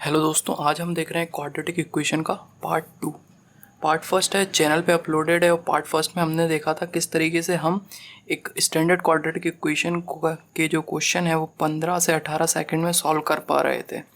Hello दोस्तों, आज हम देख रहे हैं क्वाड्रेटिक इक्वेशन का पार्ट 2। पार्ट फर्स्ट है, चैनल पे अपलोडेड है। और पार्ट फर्स्ट में हमने देखा था किस तरीके से हम एक स्टैंडर्ड क्वाड्रेटिक इक्वेशन के जो क्वेश्चन है वो 15 से 18 सेकंड में सॉल्व कर पा रहे थे।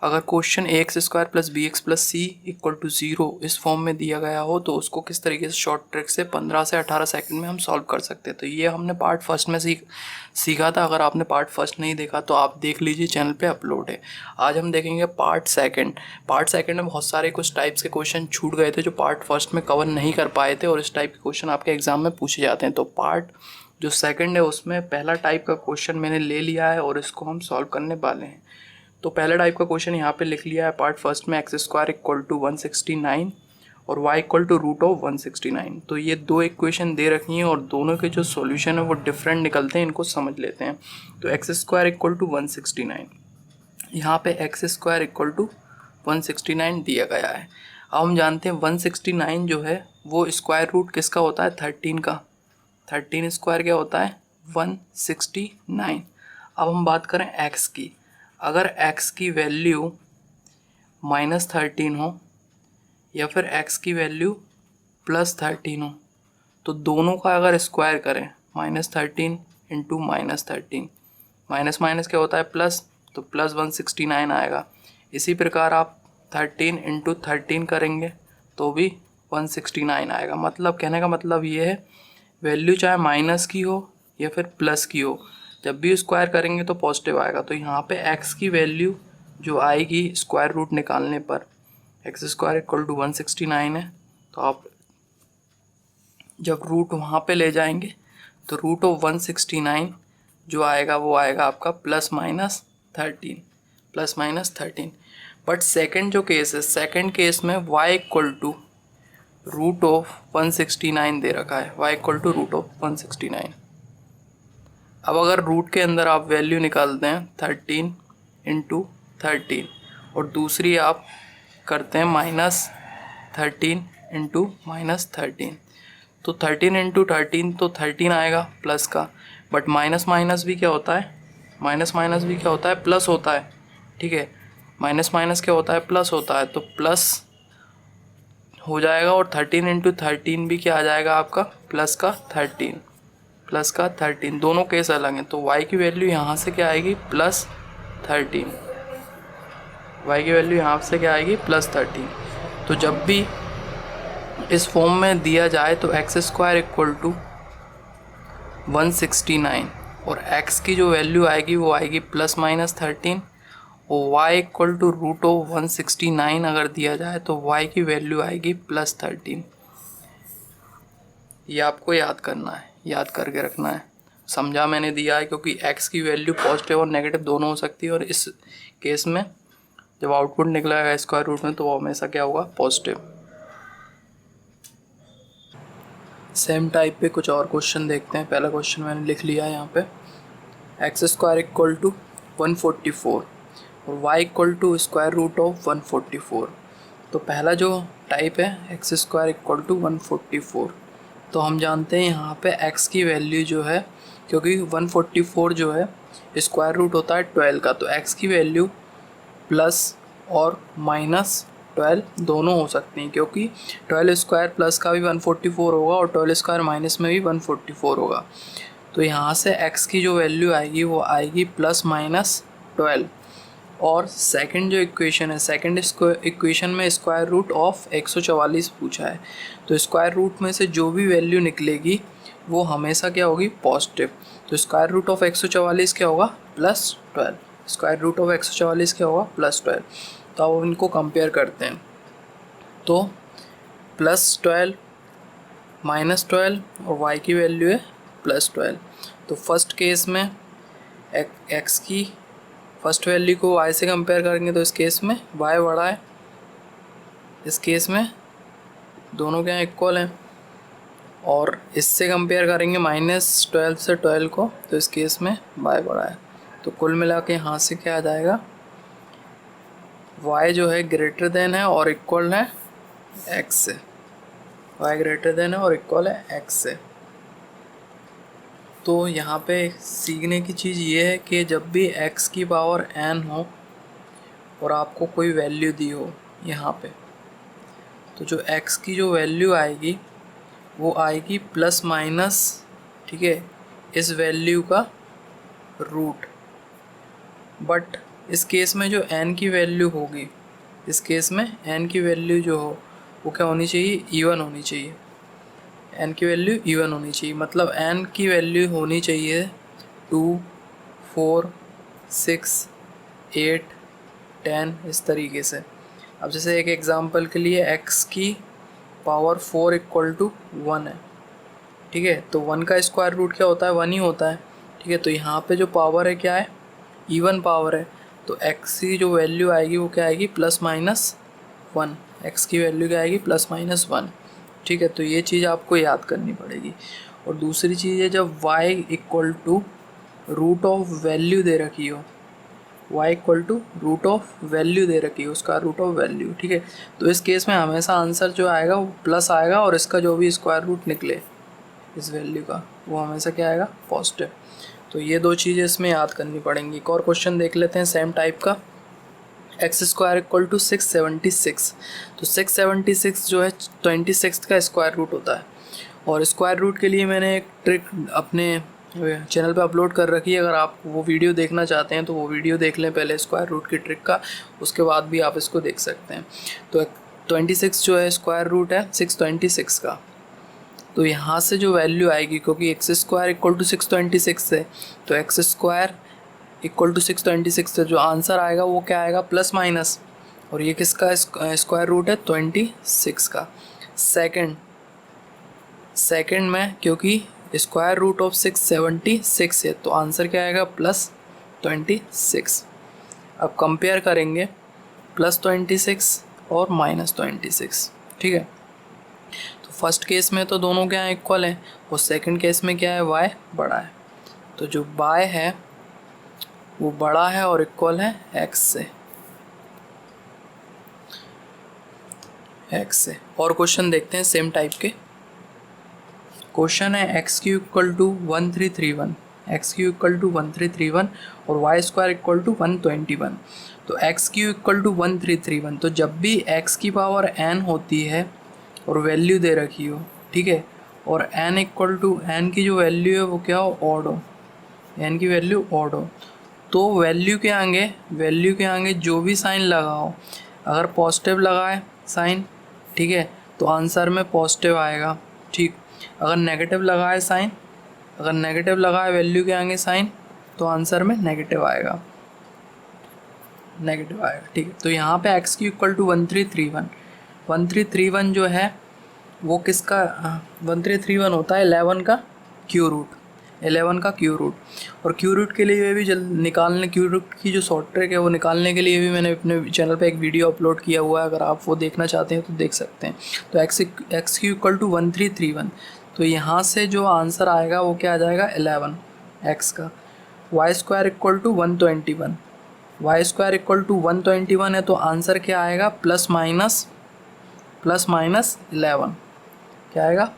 अगर question ax² plus bx plus C equal to 0 इस फॉर्म में दिया गया हो तो उसको किस तरीके से शॉर्ट ट्रिक से 15 से 18 सेकंड में हम सॉल्व कर सकते हैं। तो ये हमने पार्ट फर्स्ट में सीखा था। अगर आपने पार्ट फर्स्ट नहीं देखा तो आप देख लीजिए, चैनल पे अपलोड है। आज हम देखेंगे पार्ट सेकंड। पार्ट सेकंड में बहुत सारे कुछ टाइप्स के क्वेश्चन छूट गए थे जो पार्ट फर्स्ट में कवर नहीं कर पाए थे, और इस टाइप के क्वेश्चन आपके एग्जाम में पूछे जाते हैं। तो पार्ट जो सेकंड है उसमें पहला टाइप का क्वेश्चन मैंने ले लिया है और इसको हम सॉल्व करने वाले हैं। तो पहले टाइप का क्वेश्चन यहाँ पे लिख लिया है पार्ट फर्स्ट में, x² इक्वल टू 169 और y equal to root of 169। तो ये दो इक्वेशन दे रखी हैं और दोनों के जो सॉल्यूशन है वो डिफरेंट निकलते हैं। इनको समझ लेते हैं। तो x² इक्वल टू 169, यहाँ पे x² इक्वल टू 169 दिया गया है। अब हम जानते हैं 169 जो है वो स्क्वायर रूट किसका होता है, 13 का। 13 स्क्वायर क्या होता है, 169। अब हम बात करें x की। अगर x की वैल्यू -13 हो या फिर x की वैल्यू +13 हो तो दोनों का अगर स्क्वायर करें, -13 इंटू -13, माइनस माइनस क्या होता है प्लस, तो प्लस 169 आएगा। इसी प्रकार आप 13 इंटू 13 करेंगे तो भी 169 आएगा। मतलब कहने का मतलब ये है, वैल्यू चाहे माइनस की हो या फिर प्लस की हो, जब भी स्क्वायर करेंगे तो पॉजिटिव आएगा। तो यहाँ पे x की वैल्यू जो आएगी स्क्वायर रूट निकालने पर, x² इक्वल टू 169 है, तो आप जब रूट वहाँ पे ले जाएंगे तो रूट ऑफ 169 जो आएगा वो आएगा आपका +-13। बट सेकंड जो केस है, सेकंड केस में y equal to root of 169 दे रखा है, y equal to root of 169। अब अगर रूट के अंदर आप वैल्यू निकालते हैं 13 इंटू 13 और दूसरी आप करते हैं -13 इंटू -13, तो 13 इंटू 13 तो 13 आएगा प्लस का। बट माइनस माइनस भी क्या होता है, माइनस माइनस भी क्या होता है, प्लस होता है। ठीक है, माइनस माइनस क्या होता है, प्लस होता है। तो प्लस हो जाएगा और 13 इंटू 13 भी क्या आ जाएगा आपका, +13। दोनों केस अलग हैं। तो y की वैल्यू यहाँ से क्या आएगी, +13। y की वैल्यू यहाँ से क्या आएगी, +13। तो जब भी इस फॉर्म में दिया जाए तो x² इक्वल टू 169 और x की जो वैल्यू आएगी वो आएगी +-13 और y equal to root of 169 अगर दिया जाए तो y की वैल्यू आएगी +13। ये आपको याद करना है, याद करके रखना है। समझा मैंने दिया है क्योंकि x की वैल्यू पॉजिटिव और नेगेटिव दोनों हो सकती है, और इस केस में जब आउटपुट निकलेगा स्क्वायर रूट में तो वो हमेशा क्या होगा, पॉजिटिव। सेम टाइप पे कुछ और क्वेश्चन देखते हैं। पहला क्वेश्चन मैंने लिख लिया है यहाँ पे, x² इक्वल टू 144 और y equal to square root of 144। तो पहला जो टाइप है x² इक्वल टू 144, तो हम जानते हैं यहाँ पे x की वैल्यू जो है, क्योंकि 144 जो है स्क्वायर रूट होता है 12 का, तो x की वैल्यू प्लस और -12 दोनों हो सकती हैं, क्योंकि 12 स्क्वायर प्लस का भी 144 होगा और 12 स्क्वायर माइनस में भी 144 होगा। तो यहाँ से x की जो वैल्यू आएगी वो आएगी +-12। और सेकंड जो इक्वेशन है, सेकंड इक्वेशन में स्क्वायर रूट ऑफ 144 पूछा है, तो स्क्वायर रूट में से जो भी वैल्यू निकलेगी वो हमेशा क्या होगी, पॉजिटिव। तो स्क्वायर रूट ऑफ 144 क्या होगा, +12। स्क्वायर रूट ऑफ 144 क्या होगा, +12। तो अब इनको कंपेयर करते हैं। तो +12 -12 और y की वैल्यू है +12। तो फर्स्ट केस में x की फर्स्ट वैल्यू को y से कंपेयर करेंगे तो इस केस में y बड़ा है, इस केस में दोनों क्या इक्वल हैं। और इससे कंपेयर करेंगे -12 से 12 को, तो इस केस में y बड़ा है। तो कुल मिला के यहाँ से क्या आ जाएगा, y जो है ग्रेटर देन है और इक्वल है x से, y ग्रेटर देन है और इक्वल है x से। तो यहाँ पे सीखने की चीज़ ये है कि जब भी x की पावर n हो और आपको कोई वैल्यू दी हो यहाँ पे, तो जो x की जो वैल्यू आएगी वो आएगी प्लस माइनस, ठीक है, इस वैल्यू का रूट। बट इस केस में जो n की वैल्यू होगी, इस केस में n की वैल्यू जो हो वो क्या होनी चाहिए, इवन होनी चाहिए। n की वैल्यू इवन होनी चाहिए, मतलब n की वैल्यू होनी चाहिए 2, 4, 6, 8, 10 इस तरीके से। अब जैसे एक एग्जांपल के लिए x की पावर 4 इक्वल टू 1 है, ठीक है, तो 1 का स्क्वायर रूट क्या होता है, 1 ही होता है, ठीक है। तो यहाँ पे जो पावर है क्या है, इवन पावर है, तो x की जो वैल्यू आएगी वो क्या आएगी, प्लस माइनस 1। x की वैल्यू क्या आएगी, प्लस माइनस 1, ठीक है। तो ये चीज़ आपको याद करनी पड़ेगी। और दूसरी चीज़ है, जब y equal to root of value दे रखी हो, y equal to root of value दे रखी है, उसका रूट ऑफ वैल्यू, ठीक है, तो इस केस में हमेशा आंसर जो आएगा वो प्लस आएगा, और इसका जो भी स्क्वायर रूट निकले इस वैल्यू का वो हमेशा क्या आएगा, पॉजिटिव। तो ये दो चीज़ें इसमें याद करनी पड़ेंगी। एक और क्वेश्चन देख लेते हैं सेम टाइप का, एक्स स्क्वायर इक्वल टू 676। तो 676 जो है 26 का स्क्वायर रूट होता है। और स्क्वायर रूट के लिए मैंने एक ट्रिक अपने चैनल पे अपलोड कर रखी है, अगर आप वो वीडियो देखना चाहते हैं तो वो वीडियो देख लें पहले स्क्वायर रूट की ट्रिक का, उसके बाद भी आप इसको देख सकते हैं। तो 26 जो है स्क्वायर रूट है 626 का, तो यहाँ से जो वैल्यू आएगी, क्योंकि एक्स स्क्वायर इक्वल टू 626 है, तो एक्स स्क्वायर इक्वल टू 626 से जो आंसर आएगा वो क्या आएगा, प्लस माइनस, और ये किसका स्क्वायर रूट है, 26 का। सेकंड में क्योंकि स्क्वायर रूट ऑफ 676 है, तो आंसर क्या आएगा, प्लस 26। अब कंपेयर करेंगे प्लस 26 और माइनस 26, ठीक है। तो फर्स्ट केस में तो दोनों क्या है, इक्वल है, और सेकंड केस में क्या है, y बड़ा है, तो जो y है वो बड़ा है और इक्वल है x से। और क्वेश्चन देखते हैं सेम टाइप के। क्वेश्चन है x cube equal to 1331, x cube equal to 1331 और वाई स्क्वायर इक्वल टू 121। तो एक्स क्यू इक्वल टू 1331, तो जब भी एक्स की पावर n होती है और वैल्यू दे रखी हो, ठीक है, और n इक्वल टू n की जो वैल्यू है वो क्या हो, ऑड हो, n की वैल्यू ऑड हो, तो वैल्यू के आगे जो भी साइन लगाओ, अगर पॉजिटिव लगाए साइन, ठीक है, तो आंसर में पॉजिटिव आएगा, ठीक। अगर नेगेटिव लगाए साइन, अगर नेगेटिव लगाए वैल्यू के आगे साइन, तो आंसर में नेगेटिव आएगा, ठीक है। तो यहाँ पे एक्स की इक्वल टू 1331 जो है वो किसका 1331 होता है 11 का क्यू रूट, 11 का क्यू रूट। और क्यू रूट के लिए भी निकालने, क्यू रूट की जो शॉर्ट ट्रिक है वो निकालने के लिए भी मैंने अपने चैनल पे एक वीडियो अपलोड किया हुआ है, अगर आप वो देखना चाहते हैं तो देख सकते हैं। तो एक्स क्यू इक्वल टू 1331, तो यहाँ से जो आंसर आएगा वो क्या आ जाएगा, 11 एक्स का। Y square equal to 121, y square equal to 121 है, तो आंसर क्या आएगा, प्लस माइनस 11, क्या आएगा।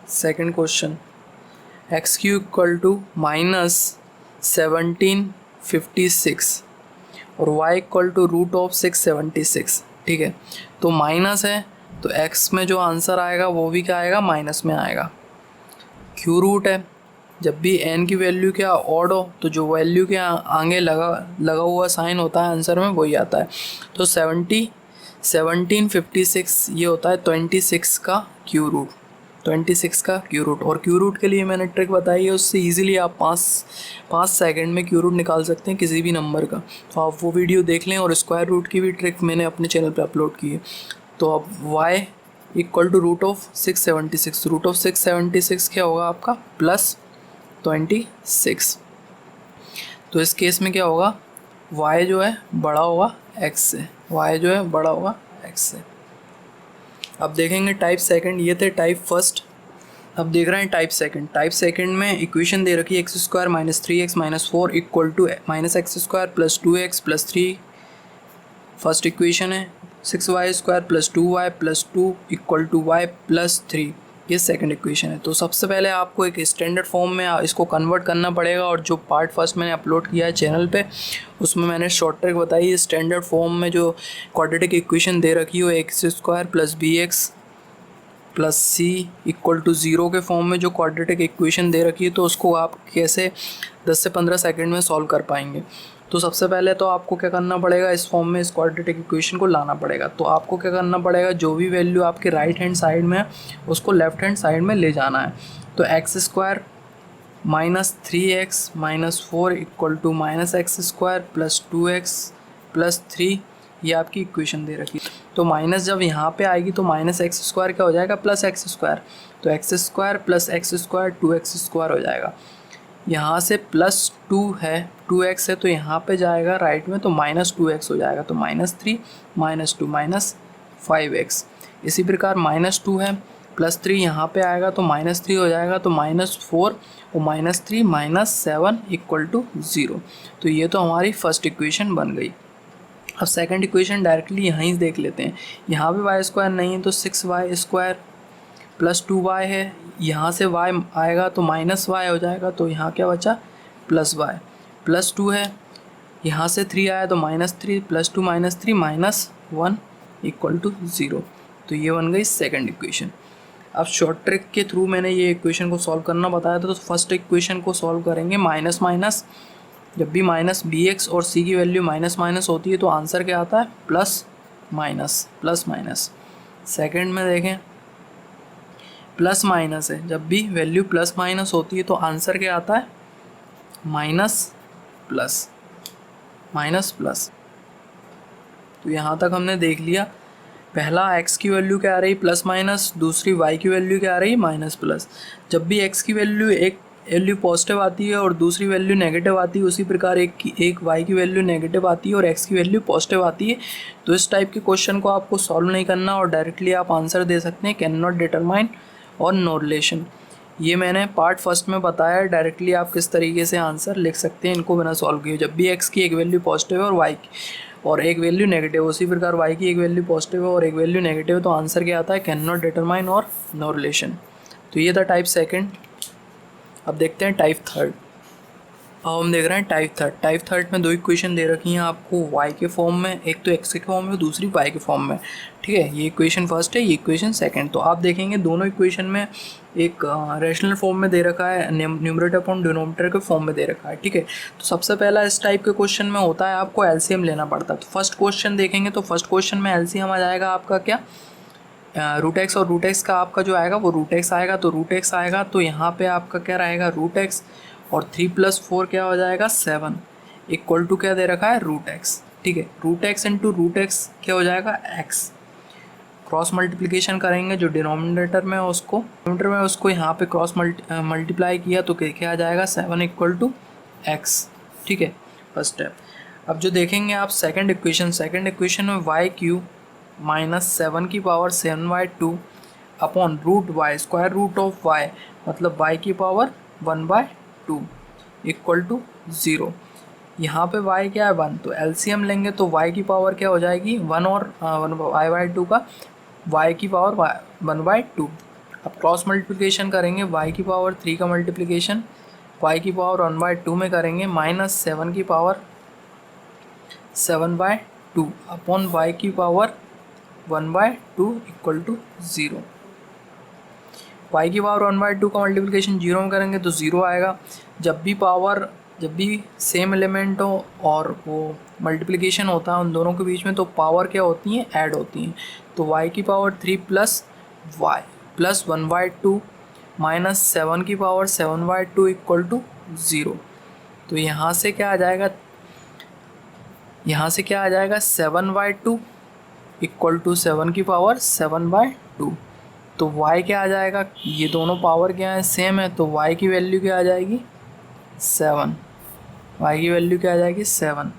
Second question, x cube equal to -1756 और y equal to root of 676, ठीक है। तो माइनस है, तो एक्स में जो आंसर आएगा वो भी क्या आएगा, माइनस में आएगा। क्यू रूट है, जब भी एन की वैल्यू क्या ऑड हो, तो जो वैल्यू के आगे लगा हुआ साइन होता है आंसर में वही आता है। तो 1756 ये होता है 26 का क्यू रूट, 26 का क्यू रूट। और क्यू रूट के लिए मैंने ट्रिक बताई है, उससे इजीली आप 5 सेकंड में क्यू रूट निकाल सकते हैं किसी भी नंबर का। तो आप वो वीडियो देख लें, और स्क्वायर रूट की भी ट्रिक मैंने अपने चैनल पे अपलोड की है। तो अब y equal to root of 676, root of 676 क्या होगा आपका, प्लस 26। तो इस केस में क्या होगा, y जो है बड़ा होगा x से, y जो है बड़ा होगा x से। अब देखेंगे टाइप सेकंड, ये थे टाइप फर्स्ट। अब देख रहे हैं टाइप सेकंड। टाइप सेकंड में इक्वेशन दे रखी है x square minus 3x minus 4 equal to minus x square plus 2x plus 3। First equation है 6y square plus 2y plus 2 equal to y plus 3। ये सेकंड इक्वेशन है। तो सबसे पहले आपको एक स्टैंडर्ड फॉर्म में इसको कन्वर्ट करना पड़ेगा, और जो पार्ट फर्स्ट मैंने अपलोड किया है चैनल पे उसमें मैंने शॉर्ट ट्रिक बताई। स्टैंडर्ड फॉर्म में जो क्वाड्रेटिक इक्वेशन दे रखी हो x² plus bx plus C equal to 0 के फॉर्म में जो क्वाड्रेटिक इक्वेशन दे रखी है, तो उसको आप कैसे 10 से 15 सेकंड में सॉल्व कर पाएंगे। तो सबसे पहले तो आपको क्या करना पड़ेगा, इस फॉर्म में इस क्वाड्रेटिक इक्वेशन को लाना पड़ेगा। तो आपको क्या करना पड़ेगा, जो भी वैल्यू आपके राइट हैंड साइड में है उसको लेफ्ट हैंड साइड में ले जाना है। तो x² minus 3x minus 4 equal to minus x² plus 2x plus 3, ये आपकी इक्वेशन दे रखी। तो माइनस जब यहाँ पे आएगी तो माइनस x² क्या हो जाएगा, प्लस x²। तो x² प्लस x² 2x² हो जाएगा। यहाँ से प्लस 2 है, 2x है, तो यहाँ पे जाएगा राइट में तो माइनस 2x हो जाएगा। तो माइनस 3 माइनस 2 माइनस 5x। इसी प्रकार माइनस 2 है, प्लस 3 यहाँ पे आएगा तो माइनस 3 हो जाएगा। तो माइनस 4 और माइनस 3 माइनस 7 इक्वल टू 0। तो ये तो हमारी फर्स्ट इक्वेशन बन गई। अब सेकंड इक्वेशन डायरेक्टली यहीं से देख लेते हैं। यहाँ पे y² नहीं है तो 6y² प्लस 2y है, यहाँ से y आएगा तो माइनस y हो जाएगा। तो यहाँ क्या बचा, प्लस y प्लस 2 है, यहाँ से 3 आया तो minus 3 plus 2 minus 3 minus 1 equal to 0। तो ये बन गई सेकंड इक्वेशन। अब शॉर्ट ट्रिक के थ्रू मैंने ये इक्वेशन को सॉल्व करना बताया था। तो फर्स्ट इक्वेशन को सॉल्व करेंगे माइनस माइनस, जब भी माइनस bx और c की वैल्यू माइनस माइनस होती है तो आंसर क्या आता है, plus minus plus minus. Second में देखें प्लस माइनस है, जब भी वैल्यू प्लस माइनस होती है तो आंसर क्या आता है, माइनस प्लस माइनस प्लस। तो यहाँ तक हमने देख लिया, पहला x की वैल्यू क्या आ रही, प्लस माइनस, दूसरी y की वैल्यू क्या आ रही, माइनस प्लस। जब भी x की वैल्यू एक वैल्यू पॉजिटिव आती है और दूसरी वैल्यू नेगेटिव आती है, उसी प्रकार एक y की वैल्यू नेगेटिव आती है और x की वैल्यू पॉजिटिव आती है। तो इस टाइप के क्वेश्चन को आपको सॉल्व नहीं करना और डायरेक्टली आप आंसर दे सकते हैं, कैन नॉट डिटरमाइन और नो रिलेशन। ये मैंने पार्ट फर्स्ट में बताया, डायरेक्टली आप किस तरीके से आंसर लिख सकते हैं इनको बिना सॉल्व किए। जब भी x की एक वैल्यू पॉजिटिव है और y की और एक वैल्यू नेगेटिव, उसी प्रकार y की एक वैल्यू पॉजिटिव है और एक वैल्यू नेगेटिव है, तो आंसर क्या आता है, कैन नॉट डिटरमाइन और नो रिलेशन। तो ये था टाइप सेकंड। अब देखते हैं टाइप थर्ड। अब हम देख रहे हैं टाइप थर्ड। टाइप थर्ड में दो इक्वेशन दे रखी हैं आपको y के फॉर्म में, एक तो x के फॉर्म में, दूसरी y के फॉर्म में। ठीक है, ये इक्वेशन फर्स्ट है, ये इक्वेशन सेकंड। तो आप देखेंगे दोनों इक्वेशन में एक रेशनल फॉर्म में दे रखा है, न्यूमरेटर अपॉन डिनोमिनेटर के फॉर्म में दे रखा है। ठीक है, तो सबसे पहला इस टाइप के क्वेश्चन में होता है आपको एलसीएम लेना पड़ता है। तो फर्स्ट क्वेश्चन देखेंगे तो फर्स्ट क्वेश्चन में एलसीएम आ जाएगा आपका क्या, रूट एक्स, और रूट एक्स का आपका जो आएगा वो रूट एक्स आएगा। तो रूट एक्स आएगा तो यहाँ पे आपका क्या रहेगा, रूट एक्स, और 3 + 4 क्या हो जाएगा, 7 इक्वल टू क्या दे रखा है, रूट एक्स। ठीक है, root x into root x क्या हो जाएगा, एक्स। क्रॉस मल्टीप्लिकेशन करेंगे, जो डिनोमिनेटर में उसको यहाँ पे क्रॉस मल्टीप्लाई किया तो क्या आ जाएगा, 7 इक्वल टू एक्स। ठीक है, फर्स्ट स्टेप। अब जो देखेंगे आप सेकंड इक्वेशन में y³ माइनस 7 की power 7/2 upon root y, square root of y मतलब y की पावर 1/2 इक्वल टू 0। यहाँ पे y क्या है, 1, तो एलसीएम लेंगे तो y की पावर क्या हो जाएगी, 1 और 1/2 का y की पावर 1/2। अब क्रॉस मल्टीप्लिकेशन करेंगे, y की पावर 3 का मल्टीप्लिकेशन y की पावर 1/2 में करेंगे, माइनस 7 की पावर 7/2 अपॉन y की पावर 1/2 इक्वल टू 0। y की पावर 1/2 का मल्टीप्लिकेशन 0 में करेंगे तो 0 आएगा। जब भी सेम एलिमेंट हो और वो मल्टीप्लिकेशन होता है उन दोनों के बीच में, तो पावर क्या होती हैं, ऐड होती हैं। तो y की power 3 plus y plus 1/2 minus 7 की पावर 7/2 इक्वल टू 0। तो यहाँ से क्या आ जाएगा, 7/2 इक्वल टू 7 की पावर 7/2। तो y क्या आ जाएगा, ये दोनों पावर क्या है, सेम है, तो y की वैल्यू क्या आ जाएगी, 7। y की वैल्यू क्या आ जाएगी, 7।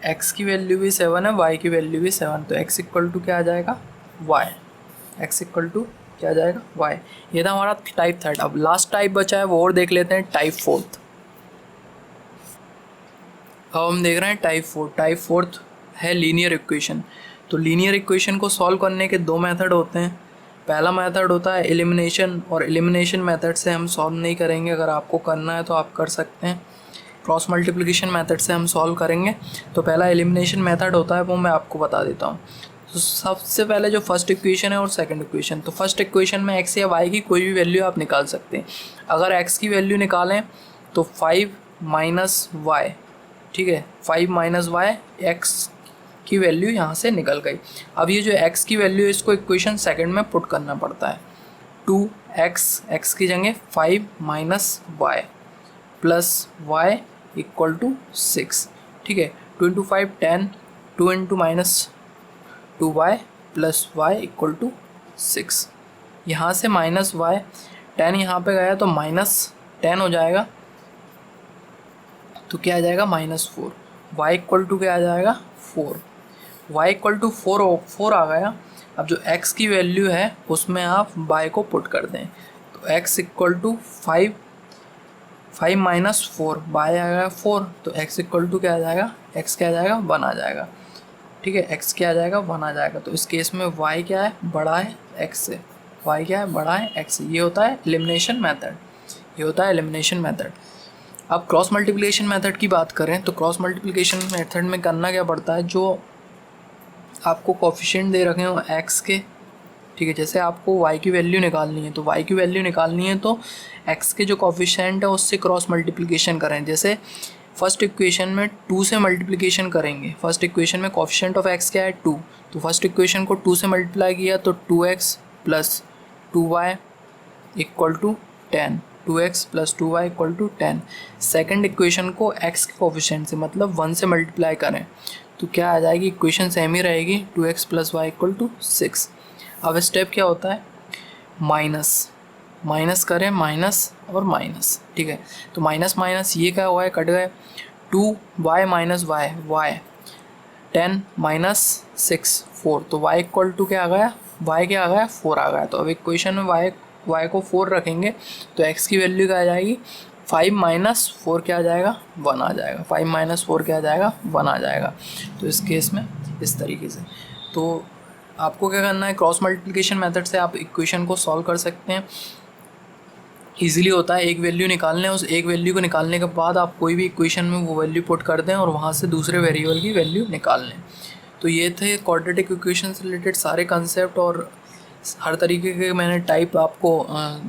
x की वैल्यू भी 7 है, y की वैल्यू भी 7, तो x इक्वल टू क्या आ जाएगा, y। x इक्वल टू क्या आ जाएगा, y। ये था हमारा टाइप थर्ड। अब लास्ट टाइप बचा है वो और देख लेते हैं, टाइप फोर्थ। अब हम देख रहे हैं टाइप फोर्थ है लीनियर इक्वेशन। तो लीनियर इक्वेशन को सॉल्व करने के दो मेथड होते हैं। पहला मेथड होता है एलिमिनेशन, और एलिमिनेशन मेथड से हम सॉल्व नहीं करेंगे। अगर आपको करना है तो आप कर सकते हैं। क्रॉस मल्टीप्लिकेशन मेथड से हम सॉल्व करेंगे। तो पहला एलिमिनेशन मेथड होता है वो मैं आपको बता देता हूँ। तो सबसे पहले जो फर्स्ट इक्वेशन है और सेकंड इक्वेशन, तो फर्स्ट इक्वेशन में x या y की कोई भी वैल्यू आप निकाल सकते हैं। अगर x की वैल्यू निकालें तो 5 माइनस वाई, ठीक है, 5 माइनस वाई, एक्स की वैल्यू यहाँ से निकल गई। अब ये जो x की वैल्यू है इसको इक्वेशन सेकंड में पुट करना पड़ता है। 2x, x की जगह 5 minus y plus y equal to 6, ठीक है। 2 into 5 10, 2 into minus 2y plus y equal to 6। यहाँ से माइनस वाई 10 यहाँ पे गया तो माइनस 10 हो जाएगा, तो क्या आ जाएगा -4। y इक्वल टू क्या आ जाएगा 4। y इक्वल टू 4 आ गया। अब जो x की वैल्यू है उसमें आप y को पुट कर दें, तो x equal to 5 minus 4, y आ गया 4, तो x इक्वल टू क्या आ जाएगा, x क्या आ जाएगा 1 आ जाएगा, ठीक है। x क्या आ जाएगा 1 आ जाएगा। तो इस केस में y क्या है, बड़ा है x से, y क्या है, बड़ा है x से। ये होता है एलिमिनेशन मेथड, ये होता है एलिमिनेशन मेथड। अब क्रॉस मल्टीप्लिकेशन मेथड की बात करें तो क्रॉस मल्टीप्लिकेशन मेथड में करना क्या पड़ता है, जो आपको कोफिशिएंट दे रखे हो x के, ठीक है, जैसे आपको y की वैल्यू निकालनी है तो y की वैल्यू निकालनी है तो x के जो कोफिशिएंट है उससे क्रॉस मल्टीप्लिकेशन करें। जैसे फर्स्ट इक्वेशन में 2 से मल्टीप्लिकेशन करेंगे। फर्स्ट इक्वेशन में कोफिशिएंट ऑफ x क्या है 2, तो फर्स्ट इक्वेशन को 2 से मल्टीप्लाई किया तो 2x plus 2y equal to 10, 2x plus 2y equal to 10। Second equation को x के कोफिशिएंट से मतलब 1 से मल्टीप्लाई करें तो क्या आ जाएगी, इक्वेशन सेम ही रहेगी, 2x plus y equal to 6। अब स्टेप क्या होता है, माइनस करें, माइनस और माइनस, ठीक है। तो माइनस माइनस ये क्या हुआ है, कट गए। 2y माइनस वाई 10 माइनस 6 4, तो y इक्वल टू क्या आ गया, y क्या आ गया 4 आ गया। तो अब इक्वेशन में y को 4 रखेंगे तो x की वैल्यू क्या आ जाएगी, 5 माइनस 4 क्या आ जाएगा 1 आ जाएगा, 5 माइनस 4 क्या आ जाएगा 1 आ जाएगा। तो इस केस में इस तरीके से तो आपको क्या करना है, क्रॉस मल्टीप्लिकेशन मेथड से आप इक्वेशन को सॉल्व कर सकते हैं। ईजिली होता है, एक वैल्यू निकालने, उस एक वैल्यू को निकालने के बाद आप कोई भी इक्वेशन में वो वैल्यू पुट कर दें और वहाँ से दूसरे वेरिएबल की वैल्यू निकाल लें। तो ये थे क्वाड्रेटिक इक्वेशन से रिलेटेड सारे कंसेप्ट, और हर तरीके के मैंने टाइप आपको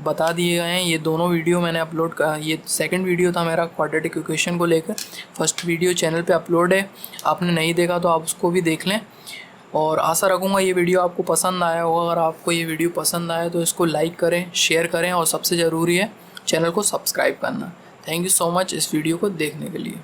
बता दिए गए हैं। ये दोनों वीडियो मैंने अपलोड कर, ये सेकंड वीडियो था मेरा क्वाड्रेटिक इक्वेशन को लेकर। फर्स्ट वीडियो चैनल पे अपलोड है, आपने नहीं देखा तो आप उसको भी देख लें। और आशा रखूँगा ये वीडियो आपको पसंद आया होगा। अगर आपको ये वीडियो पसंद आया तो इसको लाइक करें, शेयर करें, और सबसे ज़रूरी है चैनल को सब्सक्राइब करना। थैंक यू सो मच इस वीडियो को देखने के लिए।